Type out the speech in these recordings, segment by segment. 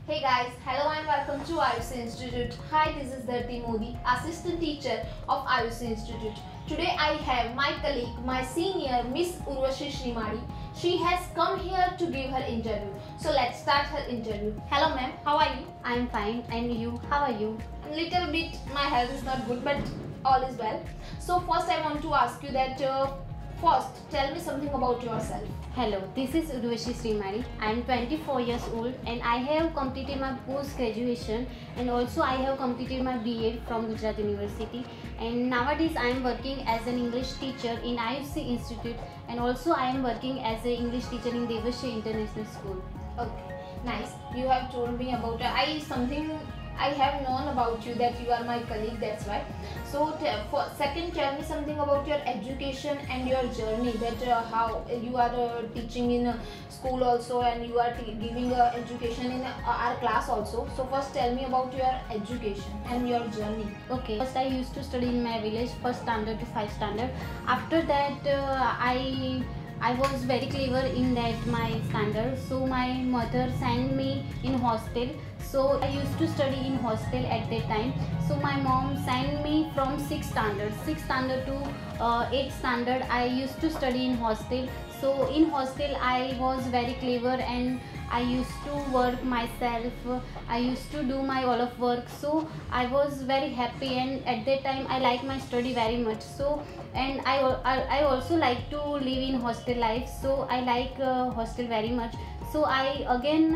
Hey guys, hello and welcome to IUC Institute. Hi, this is Dharti Modi, Assistant Teacher of IUC Institute. Today I have my colleague, my senior, Miss Urvashi Srimadi. She has come here to give her interview. So let's start her interview. Hello ma'am, how are you? I'm fine, and you? How are you? Little bit, my health is not good, but all is well. So first I want to ask you that first, tell me something about yourself. Hello, this is Urvashi Srimadi. I am 24 years old and I have completed my post-graduation and also I have completed my B.Ed from Gujarat University, and nowadays I am working as an English teacher in IUC Institute, and also I am working as an English teacher in Devashree International School. Okay, nice. You have told me about I have known about you, that you are my colleague, that's why. So second, tell me something about your education and your journey, that how you are teaching in school also, and you are giving education in our class also. So first tell me about your education and your journey. Okay, first I used to study in my village, first standard to 5th standard. After that I was very clever in that my standard, so my mother sent me in hostel. So I used to study in hostel at that time. So my mom sent me from 6th standard to 8th standard. I used to study in hostel. So in hostel I was very clever and I used to work myself. I used to do my all of work. So I was very happy, and at that time I like my study very much. So and I also like to live in hostel life. So I like hostel very much. So I again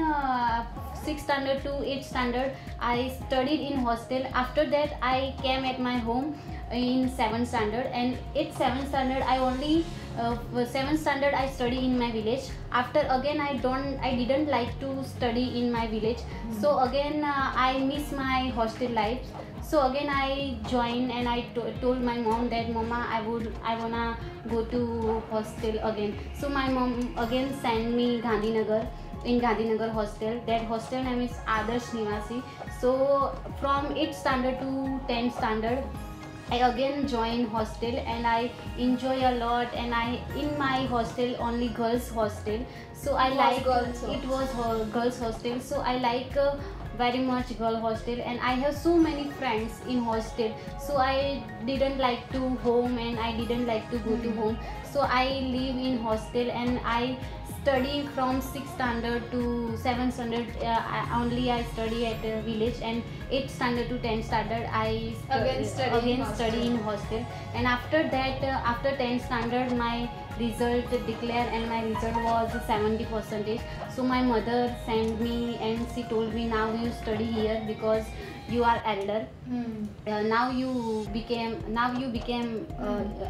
6th standard to 8th standard I studied in hostel. After that I came at my home in 7th standard, and at 7th standard I only 7th standard I study in my village. After again I didn't like to study in my village. So again I miss my hostel life. So again I joined and I told my mom that mama I wanna go to hostel again. So my mom again sent me Gandhinagar, in Gandhinagar hostel. That hostel name is Adarsh Nivasi. So from 8th standard to 10th standard I again joined hostel, and I enjoy a lot, and I in my hostel only girls hostel. So I like it was girls hostel. So I like very much girl hostel, and I have so many friends in hostel. So I didn't like to home, and I didn't like to go to home. So I live in hostel, and I study from 6th standard to 7th standard. I study at a village, and 8th standard to 10th standard I again study in hostel. And after that after 10th standard my result declared, and my result was 70%. So my mother sent me and she told me, now you study here because you are elder. Now you became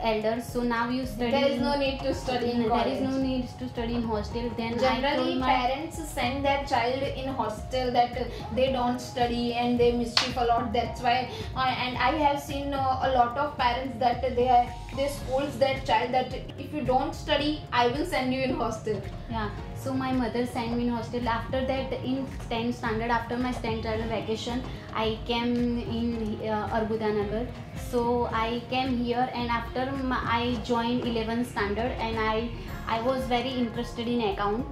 elder, so now you study. There is no need to study in college. There is no need to study in hostel. Then generally parents send their child in hostel that they don't study and they mischief a lot. That's why and I have seen a lot of parents that they scolds their child that if you don't study I will send you in hostel. Yeah, so my mother sent me in hostel. After that in 10th standard, after my 10th standard vacation, I came in Arbudanagar. So I came here, and after I joined 11th standard, and I was very interested in account.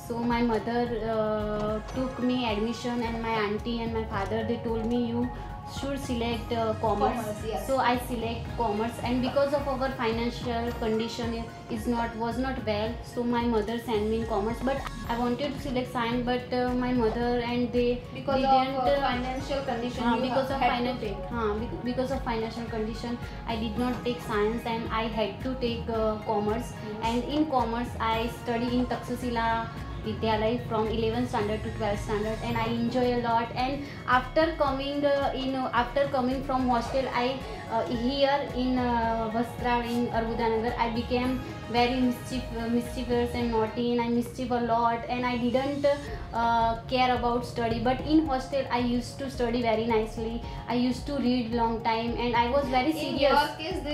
So my mother took me admission, and my auntie and my father, they told me you should select commerce. Yes. So I select commerce, and because of our financial condition was not well, so my mother sent me in commerce. But I wanted to select science, but my mother and they because didn't of financial condition because of financial condition I did not take science, and I had to take commerce. Yes. And in commerce I study in Taksasila Vidyalaya from 11th standard to 12th standard, and I enjoy a lot. And after coming from hostel, I here in Vastral in Arbudanagar I became very mischievous and naughty, and I mischief a lot, and I didn't care about study. But in hostel I used to study very nicely. I used to read long time, and I was very serious. In your case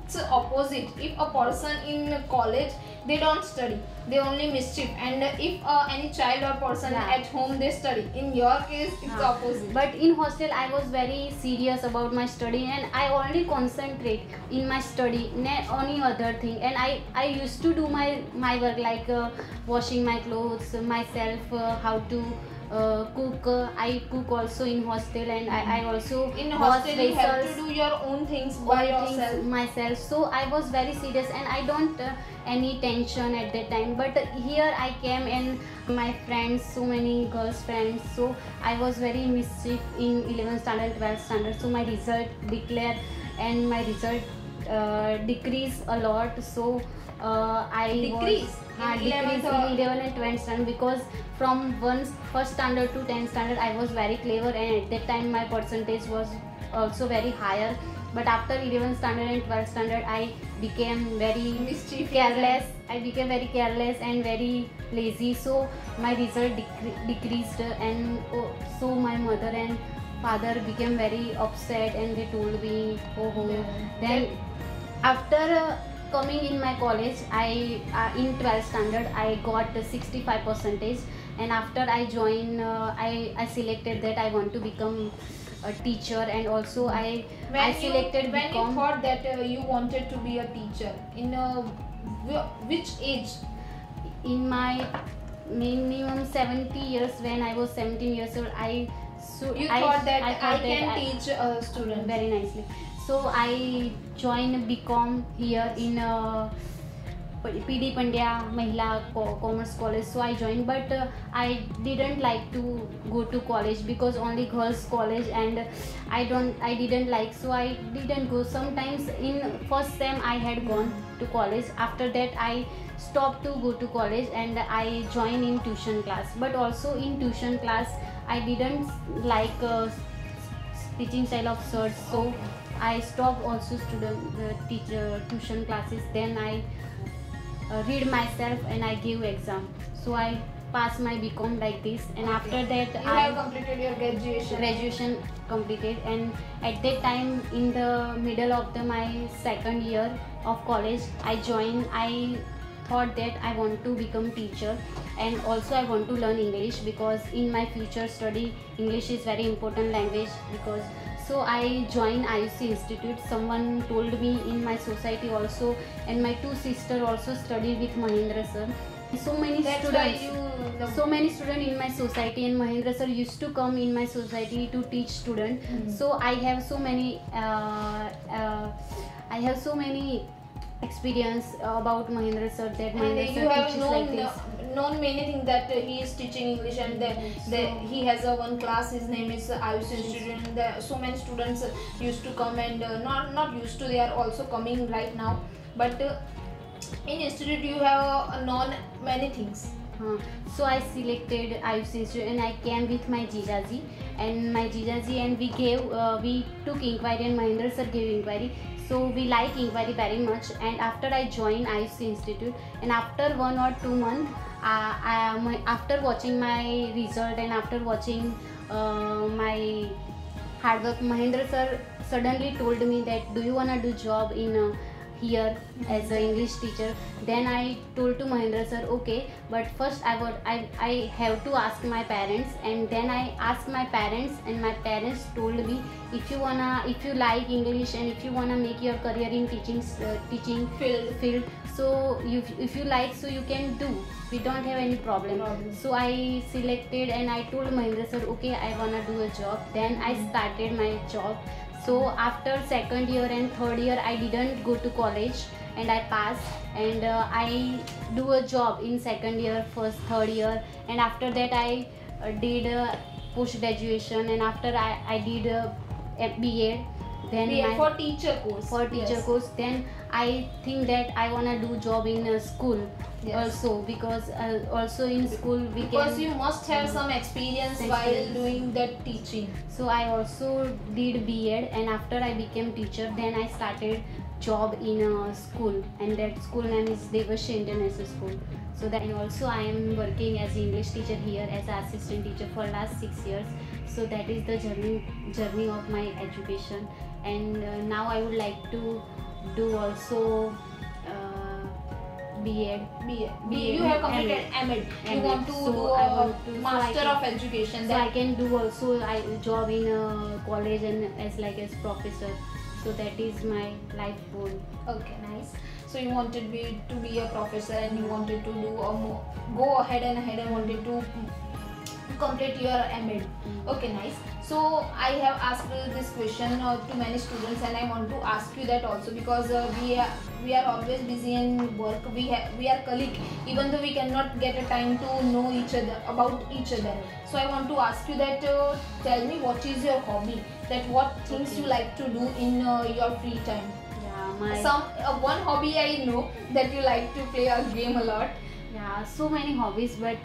it's opposite. If a person in college they don't study, they only mischief, and if any child or person at home they study. In your case it's opposite. But in hostel I was very serious about my study, and I only concentrate in my study, not any other thing. And I used to do my work like washing my clothes myself, how to cook. I cook also in hostel, and I also In wash hostel you have to vessels, do your own things by all things yourself. myself. So I was very serious, and I don't any tension at that time. But here I came, and my friends, so many girls friends, so I was very mischief in 11th standard, 12th standard. So my result declare, and my result decreased a lot. So I Decrease was in 11th decreased in 11 and 12th standard, because from first standard to 10th standard I was very clever, and at that time my percentage was also very higher. But after 11th standard and 12th standard I became very Mischievous. careless. I became very careless and very lazy. So my result decreased, and so my mother and father became very upset, and they told me, oh. Yeah. Then after coming in my college, I in 12th standard I got 65 percentage, and after I joined, I selected that I want to become a teacher, and also I selected when you become thought that you wanted to be a teacher, in which age? in my minimum 70 years. When I was 17 years old, You thought that I can teach a student. very nicely. So I joined BCom here in PD Pandya Mahila Commerce College. So I joined, but I didn't like to go to college, because only girls college, and I didn't like, so I didn't go. Sometimes in first sem I had gone to college. After that I stopped to go to college, and I joined in tuition class. But also in tuition class I didn't like teaching style of sirs, so I stopped also tuition classes. Then I read myself and I give exam. So I passed my BCom like this, and after that You have completed your graduation completed. And at that time, in the middle of my second year of college, I thought that I want to become teacher, and also I want to learn English, because in my future study English is very important language. Because so I joined IUC Institute. Someone told me in my society also, and my two sisters also study with Mahendra sir. So many students in my society, and Mahendra sir used to come in my society to teach students. So I have so many experience about Mahendra sir, that Mahendra And sir you have teaches like this. known many things, that he is teaching English, and he has a one class. His name is IUC Institute, and so many students used to come, and not used to. They are also coming right now. But in institute you have known many things. So I selected IUC Institute, and I came with my Jijaji, and we took inquiry, and Mahendra sir gave inquiry. So we like inquiry very much, and after I joined IUC Institute, and after 1 or 2 months, after watching my result, and after watching my hard work, Mahendra sir suddenly told me that, do you wanna do job in here as an English teacher? Then I told to Mahendra sir, okay, but first I have to ask my parents. And then I asked my parents, and my parents told me, if you like English, and if you wanna make your career in teaching field, so if you like, so you can do. We don't have any problem. So I selected, and I told Mahendra sir, okay, I wanna do a job. Then I started my job. So after second year and third year I didn't go to college, and I passed, and I do a job in second year, first, third year, and after that I did post graduation, and after I did a BEd. Then for teacher course. Course. Then I think that I wanna do job in a school. Also, because also in school because you must have some experience while doing that teaching. So I also did BEd, and after I became teacher, then I started job in a school, and that school name is Devashi International School. So that, and also I am working as English teacher here as an assistant teacher for last 6 years. So that is the journey of my education, and now I would like to do also BEd. You have completed MEd. You want to do a master of education. So I can do also job in a college, and as professor. So that is my life goal. Okay, nice. So you wanted to be a professor, and you wanted to do go ahead and wanted to complete your MA. Okay, nice. So I have asked this question to many students, and I want to ask you that also, because we are always busy in work. We are colleague, even though we cannot get a time to know each other about each other. So I want to ask you that tell me, what is your hobby? That what things you like to do in your free time? One hobby I know that you like to play a game a lot. Yeah, so many hobbies, but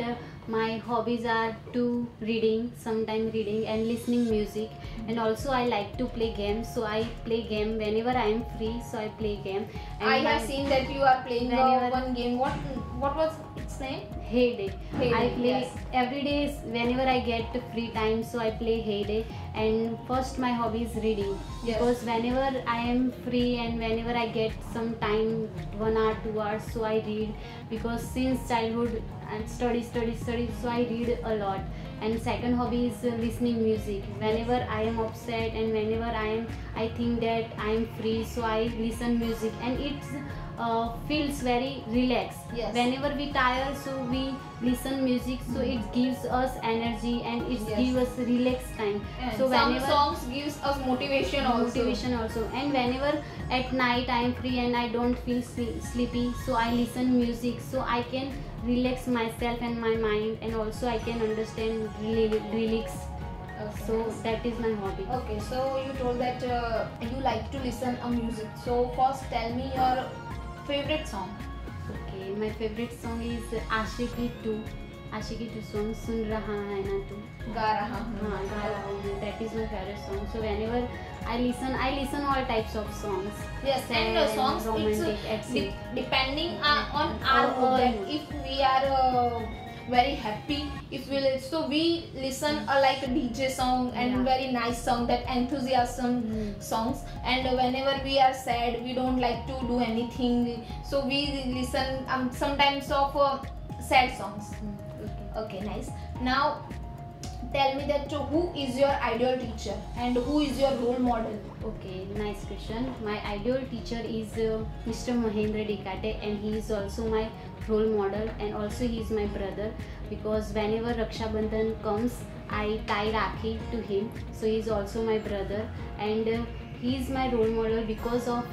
my hobbies are to reading, sometimes reading and listening music, and also I like to play games. So I play game whenever I am free. So I play game. And I have seen that you are playing one game. What was its name? Heyday. I play yes. every day whenever I get free time. So I play Heyday. And first my hobby is reading, yes. because whenever I am free and whenever I get some time, 1 hour 2 hours, so I read, because since childhood and study, so I read a lot. And second hobby is listening music. Whenever I am upset and whenever I think that I am free, so I listen music, and it feels very relaxed. Yes. Whenever we tired, so we listen music, so it gives us energy and it yes. gives us relaxed time. And so some whenever songs gives us motivation also. And whenever at night I am free and I don't feel sleepy, so I listen music, so I can relax myself and my mind, and also I can understand lyrics. Okay. So that is my hobby. Okay, so you told that you like to listen a music. So first tell me your favorite song. Okay, my favorite song is Aashiki 2 song, Sun Raha Hai Na Tu. Ga Raha Hoon. Ga Raha Hoon. That is my favorite song. So whenever I listen all types of songs. Yes, Sad and songs romantic, it's depending on our mood. That if we are very happy, if we so we listen like a DJ song and very nice song, that enthusiasm songs. And whenever we are sad, we don't like to do anything, so we listen sometimes of sad songs. Okay, nice. Now tell me that who is your ideal teacher and who is your role model? Okay, nice question. My ideal teacher is Mr. Mahendra Dekate, and he is also my role model, and also he is my brother, because whenever Raksha Bandhan comes, I tie Rakhi to him. So he is also my brother, and he is my role model. Because of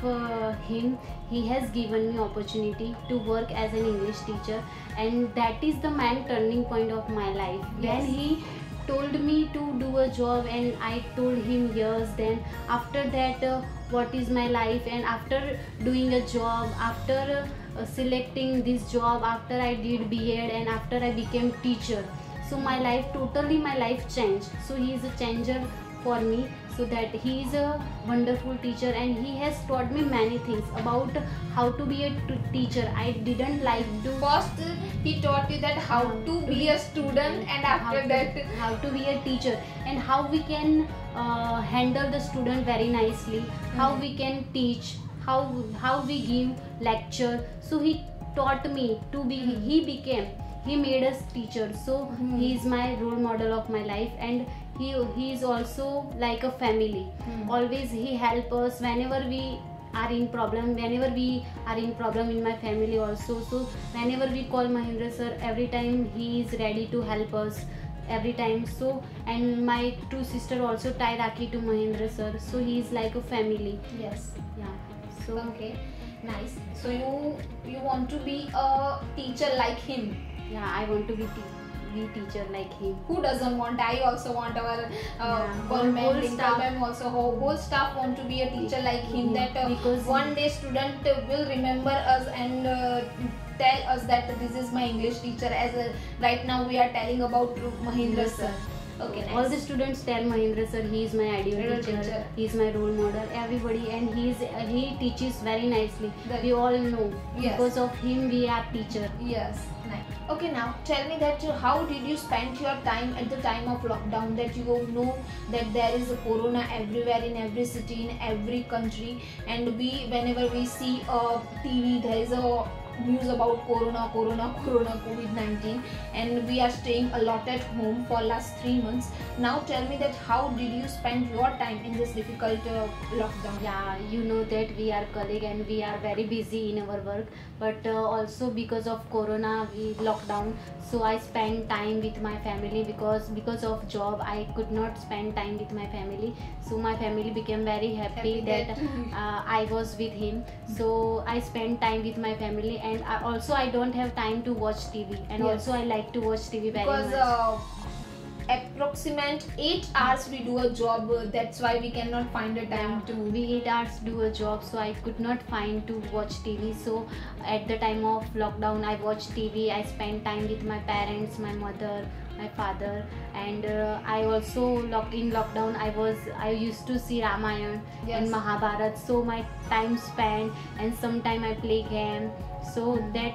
him, he has given me opportunity to work as an English teacher, and that is the main turning point of my life. Yes. When he told me to do a job and I told him yes, then after that what is my life, and after doing a job, after selecting this job, after I did B.Ed and after I became teacher, so my life changed. So he is a changer for me, so that he is a wonderful teacher, and he has taught me many things about how to be a teacher. I didn't like to. First he taught you that how to be a student, and after that how to be a teacher, and how we can handle the student very nicely, how we can teach, how we give lecture. So he taught me to be. He made us teacher. So he is my role model of my life, and he is also like a family. Always he help us whenever we are in problem in my family also. So whenever we call Mahendra sir, every time he is ready to help us every time. So, and my two sister also tie Rakhi to Mahendra sir, so he is like a family. Yes. Yeah. So okay, nice. So you want to be a teacher like him? Yeah, I want to be teacher like him. Who doesn't want? I also want our government, Dinkel also whole staff want to be a teacher like him. That because one day student will remember us and tell us that this is my English teacher. As right now we are telling about Mahendra sir. Okay, nice. All the students tell Mahendra sir, he is my ideal teacher. He is my role model. Everybody, and he teaches very nicely. We all know. Yes. Because of him we are teacher. Yes. Nice. Okay, now tell me that how did you spend your time at the time of lockdown? That you know that there is a corona everywhere, in every city, in every country, and whenever we see TV, there is a news about corona, COVID-19, and we are staying a lot at home for last 3 months. Now tell me that how did you spend your time in this difficult lockdown? Yeah, you know that we are colleague and we are very busy in our work, but also because of corona we lockdown, so I spend time with my family because of job I could not spend time with my family. So my family became very happy that I was with him. So I spend time with my family, and I don't have time to watch TV, and Yes. also I like to watch TV very Because much. approximate 8 hours we do a job, that's why we cannot find a time to. We 8 hours do a job, so I could not find to watch TV. So at the time of lockdown I watched TV. I spent time with my parents, my mother, my father, and I also in lockdown I used to see Ramayana Yes. and Mahabharat, so my time spent, and sometime I play game, so that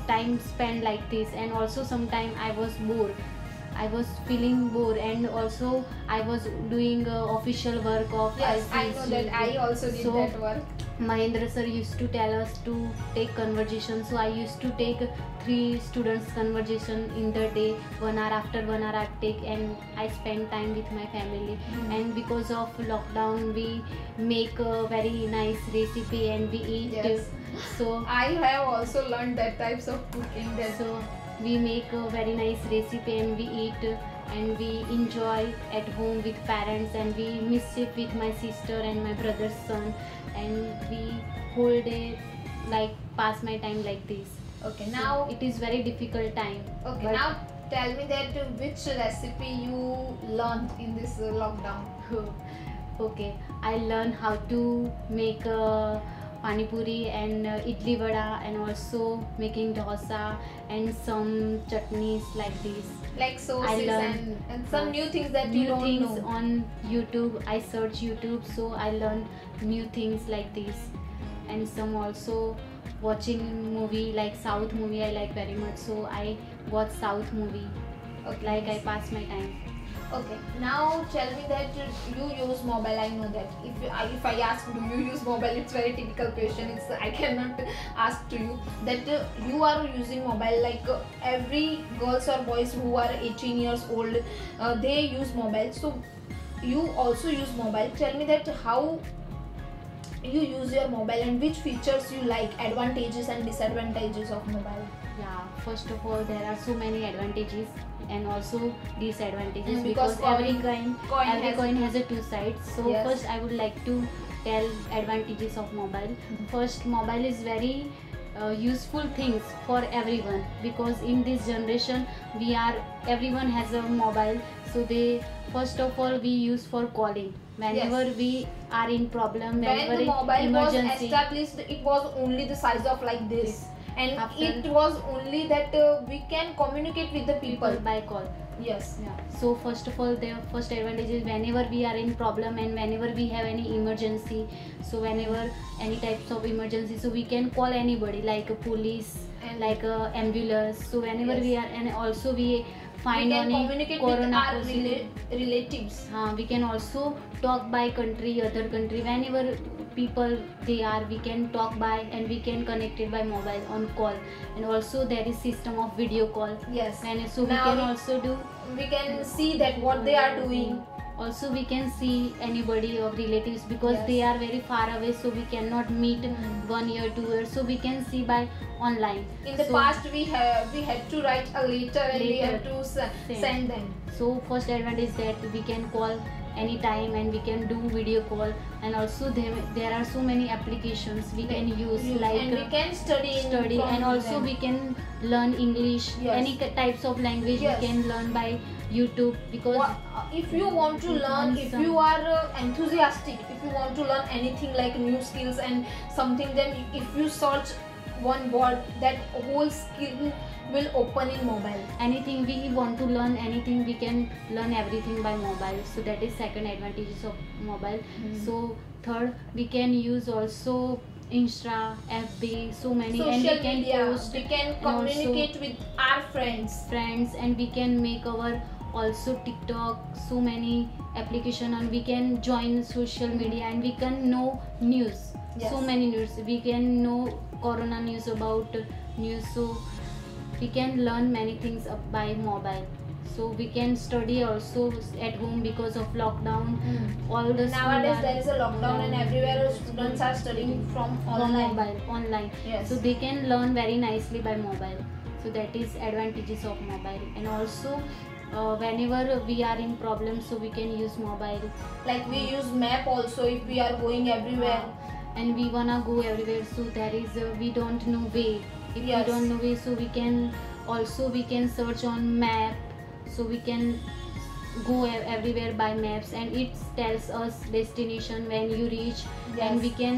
time spent like this. And also sometime I was feeling bored, and also I was doing official work of Yes, I know that. ICSU. I also did So, that work. Mahendra sir used to tell us to take conversation, so I used to take 3 students conversation in the day, 1 hour after 1 hour I take, and I spend time with my family. And because of lockdown we make a very nice recipe and we eat. Yes. So I have also learned that types of cooking. so we make a very nice recipe and we eat, and we enjoy at home with parents, and we mischief with my sister and my brother's son, and we whole day like pass my time like this. Okay, So now it is very difficult time. okay, but now tell me that which recipe you learned in this lockdown. okay, I learned how to make pani puri and idli vada, and also making dosa and some chutneys like this. Like sauces learned, and some new things that you New don't things know. on YouTube. I search YouTube, so I learn new things like this. And some also watching movie like South movie I like very much, so I watch South movie, Okay. like I pass my time. Okay, now tell me that you use mobile. I know that. If I ask do you use mobile, it's very typical question. It's I cannot ask to you that you are using mobile. Like every girls or boys who are 18 years old, they use mobile. So you also use mobile. Tell me that how you use your mobile and which features you like, advantages and disadvantages of mobile. Yeah, first of all, there are so many advantages and also disadvantages, Because because every coin coin has- has a two sides. So Yes. first I would like to tell advantages of mobile. First, mobile is very useful things for everyone, because in this generation everyone has a mobile. So they first of all we use for calling whenever Yes. we are in problem, When whenever the in mobile was emergency. established, it was only the size of like this, and After- it was only that we can communicate with the people. By call. Yes. Yeah. So first of all, the first advantage is whenever we are in problem and whenever we have any emergency. So whenever any types of emergency, so we can call anybody like a police, And like a ambulance. So whenever Yes. we are, and also we we find can any communicate with corona our positive. relatives. We can also talk by country, other country, whenever people they are, we can talk by, and we can connect it by mobile on call. And also there is system of video call, Yes. and so we Now can we- also do. We can see that what they are doing. Also we can see anybody of relatives, because Yes. they are very far away, so we cannot meet 1 year 2 years, so we can see by online. In the So- past, we had to write a letter and we Letter. have to send them. So first advantage is that we can call anytime and we can do video call. And also there are so many applications we can use, like and we can study from and also them. we can learn English. Yes. Any types of language Yes. we can learn by YouTube, because If you want to learn, if some- you are enthusiastic, if you want to learn anything like new skills and something, then if you search one word, that whole skill will open in mobile. anything we want to learn, anything we can learn everything by mobile. So that is second advantages of mobile. So third, we can use also Insta, FB, so many, and Social we can media, post we can and also communicate with our friends. friends, and we can make our also TikTok, so many application, and we can join social media, and we can know news. Yes. So many news we can know, corona news, about news, so we can learn many things by mobile. So we can study also at home because of lockdown. All the Nowadays there is a lockdown and everywhere students are studying from online. Online. Yes. So they can learn very nicely by mobile. So that is advantages of mobile. And also whenever we are in problems, so we can use mobile. Like we use map also if we are going everywhere. And we wanna go everywhere, so there is we don't know way. If Yes. we don't know way, so we can search on map, so we can go everywhere by maps, and it tells us destination when you reach. Yes. And we can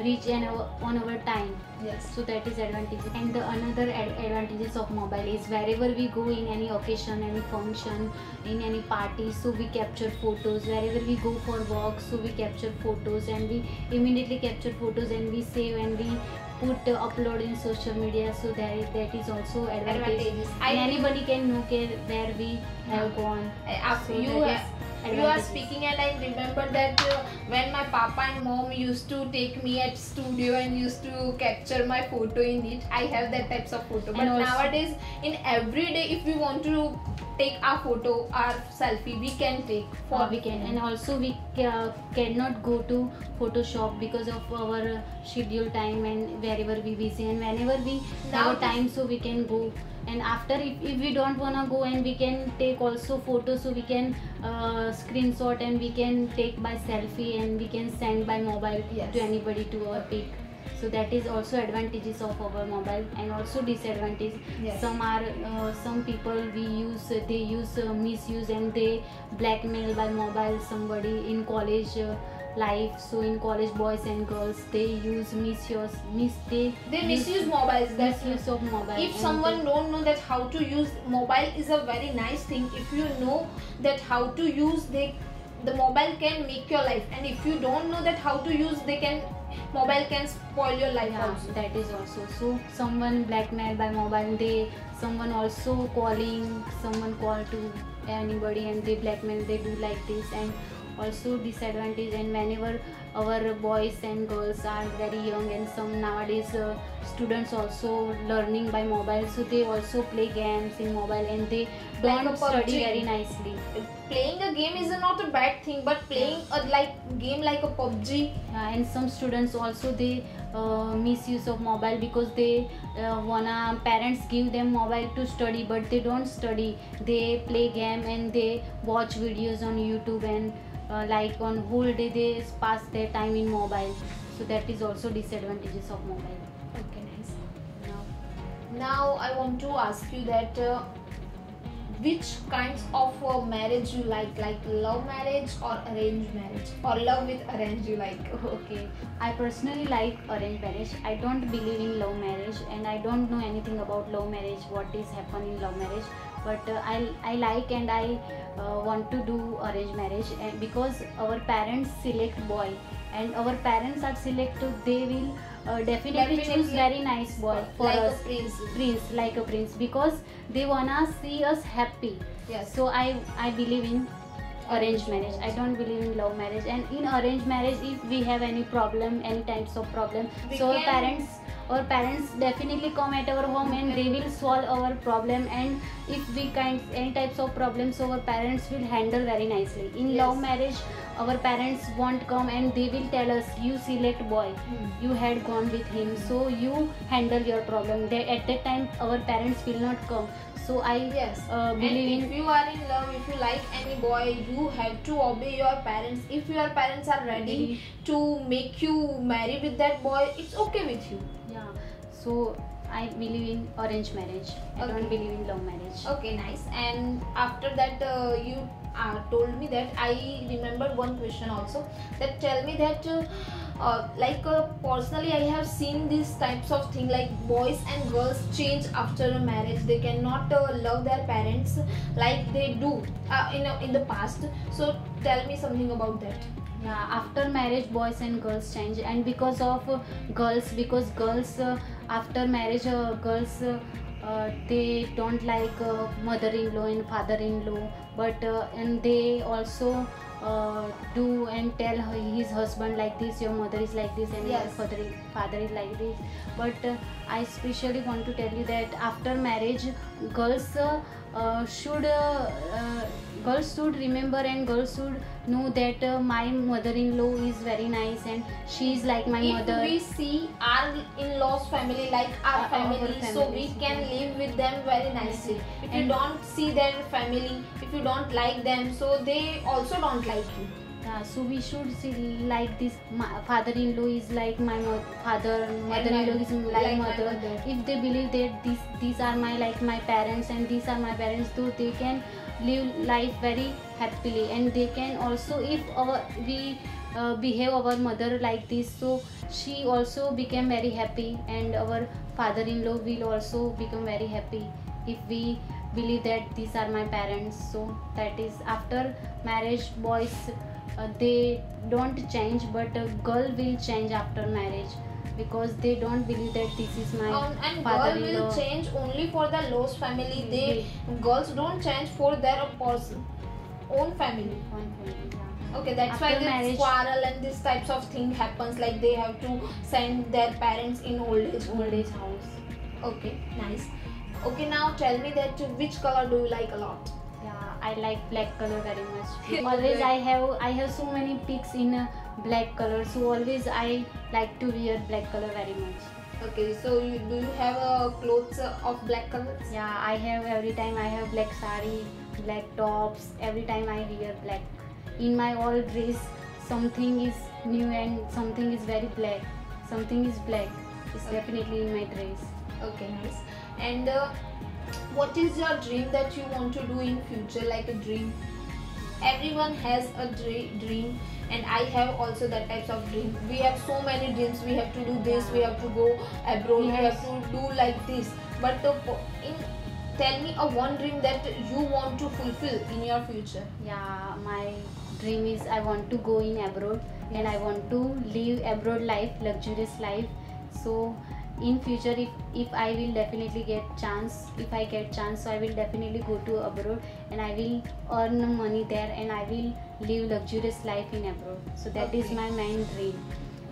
reach on our time. Yes. So that is advantage. And the another advantages of mobile is wherever we go, in any occasion, any function, in any party, so we capture photos. Wherever we go for walk, so we capture photos, and we immediately capture photos and we save and we upload in social media. So that is also advantages. And anybody can know where we have gone. So You are speaking and I remember that when my papa and mom used to take me at studio and used to capture my photo in it. I have that types of photo. But nowadays in every day if we want to take our photo, our selfie, we can take. And also we cannot go to Photoshop because of our schedule time, and wherever we busy, and whenever we have time, so we can go. And after, if we don't wanna go, and we can take also photos, so we can screenshot and we can take by selfie and we can send by mobile. Yes. To anybody to our pic. So that is also advantages of our mobile. And also disadvantage. Yes. Some people misuse and they blackmail by mobile somebody in college life. So in college, boys and girls, they misuse mobiles. That's misuse of mobile. If someone don't know that how to use mobile is a very nice thing. If you know that how to use, the mobile can make your life, and if you don't know that how to use, mobile can spoil your life. Yeah, also. that is also. So someone blackmail by mobile, someone also someone call to anybody and they blackmail, they do like this. And also disadvantage, and whenever our boys and girls are very young, and some nowadays students also learning by mobile, so they also play games in mobile and they don't study very nicely. Playing a game is not a bad thing, but playing a game like a PUBG. And some students also they misuse of mobile because they parents give them mobile to study, but they don't study. They play game and they watch videos on YouTube, and on whole day they pass their time in mobile. So that is also disadvantages of mobile. Okay, nice. Now I want to ask you that which kinds of marriage you like love marriage or arranged marriage, or love with arrange you like? Okay, I personally like arranged marriage. I don't believe in love marriage, and I don't know anything about love marriage, what is happen in love marriage. But I like and I want to do arranged marriage, and because our parents select boy and our parents are selected, they will definitely choose very nice boy for like us, a prince, because they wanna see us happy. Yes. So I believe in arranged marriage. I don't believe in love marriage. And in arranged marriage, if we have any problem, any types of problem, so our parents definitely come at our home and they will solve our problem. And if we any types of problems, so our parents will handle very nicely. In love marriage, our parents won't come and they will tell us, you select boy, you had gone with him, so you handle your problem. At that time our parents will not come. So I believe if you are in love, if you like any boy, you have to obey your parents. If your parents are ready to make you marry with that boy, it's okay with you. Yeah. So I believe in arranged marriage. I don't believe in love marriage. Okay, nice. And after that, you told me that I remember one question also. That tell me that personally, I have seen these types of thing, like boys and girls change after a marriage. They cannot love their parents like they do in the past. So tell me something about that. Yeah, after marriage, boys and girls change, and because of girls, after marriage, girls they don't like mother-in-law and father-in-law, but and they also do and tell his husband like this, your mother is like this and Yes. your father is like this. But I especially want to tell you that after marriage, girls should girls should remember and girls should know that my mother-in-law is very nice and she is like my If mother. we see our in-laws family like our Our family, so we families, can live with them very nicely. If you And- don't see their family, if you don't like them, so they also don't like you. So we should see like this. My father-in-law is like my father, mother-in-law is like my mother. mother. If they believe that these are my like my parents and these are my parents, so they can live life very happily, and they can also, if we behave our mother like this, so she also became very happy, and our father-in-law will also become very happy if we believe that these are my parents. So that is after marriage, boys they don't change, but a girl will change after marriage because they don't believe that this is my And girl father-in-law. will change only for the Lowe's family. They girls don't change for their person own family. One family, yeah. Okay, that's why After this marriage- quarrel and this types of thing happens. Like they have to send their parents in old age. House. Okay, nice. Okay, now tell me that which color do you like a lot? Yeah, I like black color very much. Okay. Always I have so many pics in black color, so always I like to wear black color very much. Okay, so do you have clothes of black colors? Yeah, I have every time I have black sari, black tops. Every time I wear black. In my all dress, something is new and something is very black. Something is black. It's Okay. definitely in my dress. Okay, nice. And what is your dream that you want to do in future? Like a dream. Everyone has a dream, and I have also that types of dream. We have so many dreams. We have to do this. We have to go abroad. We Yes. have to do like this. But tell me a one dream that you want to fulfill in your future. Yeah, my dream is I want to go in abroad and I want to live abroad life, luxurious life. So in future, if I will definitely get chance, if I get chance, so I will definitely go to abroad and I will earn money there and I will live luxurious life in abroad. So that is Okay. my main dream,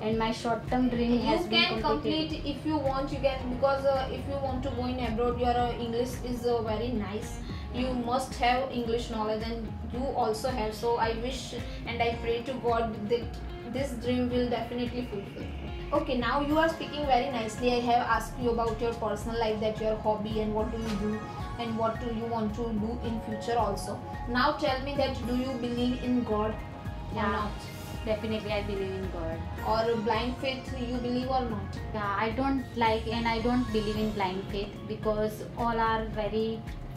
and my short term dream You has been can completed. complete if you want. You can, because if you want to go in abroad, your English is very nice. You must have English knowledge, and you also have. So I wish and I pray to God that this dream will definitely fulfill. Okay, now you are speaking very nicely. I have asked you about your personal life, that your hobby and what do you do and what do you want to do in future also. Now tell me that do you believe in God or Yeah. not? Definitely, I believe in God. Or blind faith you believe or not? Yeah, I don't like and I don't believe in blind faith because all are very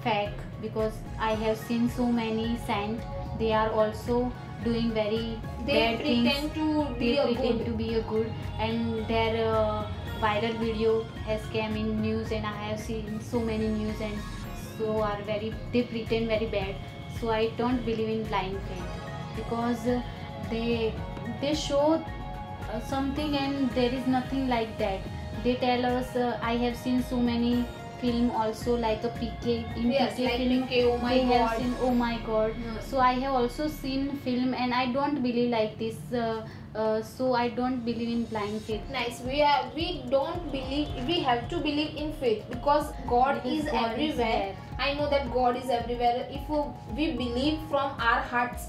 fake. Because I have seen so many saints, they are also doing very They bad things. pretend to be They a pretend good. to be a good, and their viral video has came in news, and I have seen so many news, and so are very, they pretend very bad. So I don't believe in blind faith because they show something and there is nothing like that. They tell us, I have seen so many film also like a PK. In Yes, PK like film PK, oh my they have God. seen, oh my god. Hmm. So I have also seen film and I don't believe like this. So I don't believe in blind faith. Nice. We don't believe. We have to believe in faith because God Because is God is everywhere. there. I know that God is everywhere. If we believe from our hearts,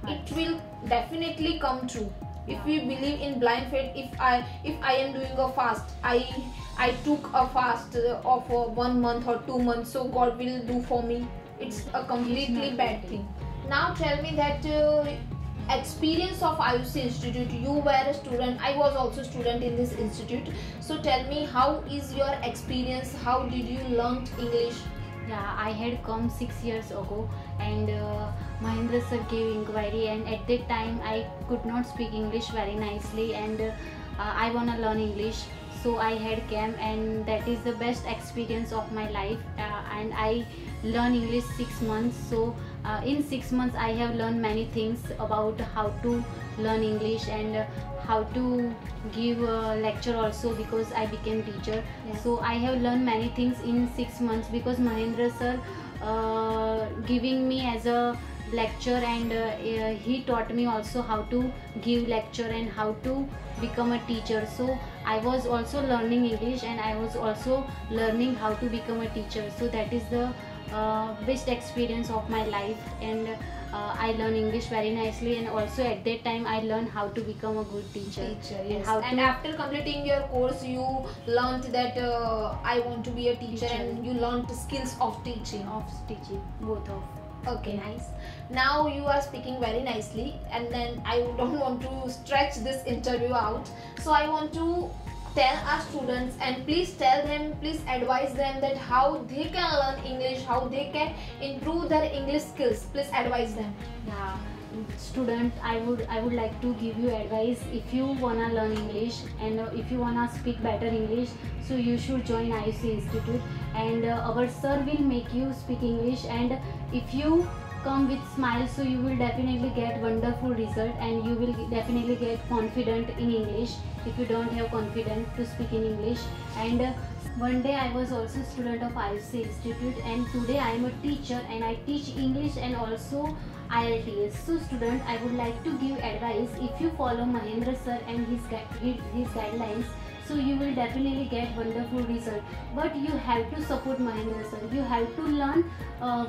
it will definitely come true. If we believe in blind faith, if I am doing a fast, I took a fast of 1 month or 2 months, so God will do for me. It's a completely not bad good. thing. Now tell me that experience of IUC Institute. You were a student. I was also student in this institute. So tell me, how is your experience? How did you learn English? Yeah, I had come 6 years ago and Mahendra sir gave inquiry, and at that time I could not speak English very nicely, and I wanna learn English. So I had came, and that is the best experience of my life. And I learn English 6 months. So in 6 months I have learned many things about how to learn English and how to give a lecture also, because I became teacher. Yeah. So I have learned many things in 6 months because Mahendra sir giving me as a lecture, and he taught me also how to give lecture and how to become a teacher. So I was also learning English, and I was also learning how to become a teacher. So that is the best experience of my life, and I learned English very nicely, and also at that time I learned how to become a good teacher. Yes. And after completing your course, you learned that I want to be a teacher, and you learned the skills of teaching. Both of. Okay, nice. Now you are speaking very nicely, and then I don't want to stretch this interview out, so I want to tell our students, and please tell them, please advise them that how they can learn English, how they can improve their English skills. Please advise them. Yeah, student, I would like to give you advice. If you wanna learn English, and if you wanna speak better English, so you should join IUC Institute, and our sir will make you speak English, and if you come with smile, so you will definitely get wonderful result, and you will definitely get confident in English if you don't have confidence to speak in English. And one day I was also student of IUC Institute, and today I am a teacher, and I teach English and also IELTS. So student, I would like to give advice. If you follow Mahendra sir and his guidelines, so you will definitely get wonderful result. But you have to support Mahendra sir. You have to learn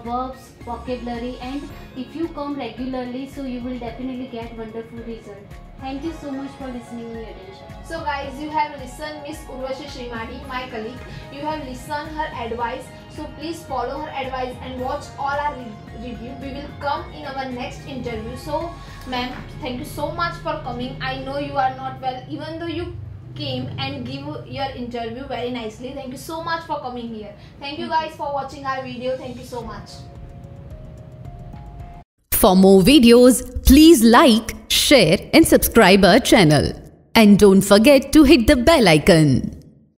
verbs, vocabulary, and if you come regularly, so you will definitely get wonderful result. Thank you so much for listening me attention. So guys, you have listened Miss Urvashi Srimadi, my colleague. You have listened her advice. So please follow her advice and watch all our review. We will come in our next interview. So ma'am, thank you so much for coming. I know you are not well, even though you came and give your interview very nicely. Thank you so much for coming here. Thank you guys for watching our video. Thank you so much. For more videos, please like, share and subscribe our channel. And don't forget to hit the bell icon.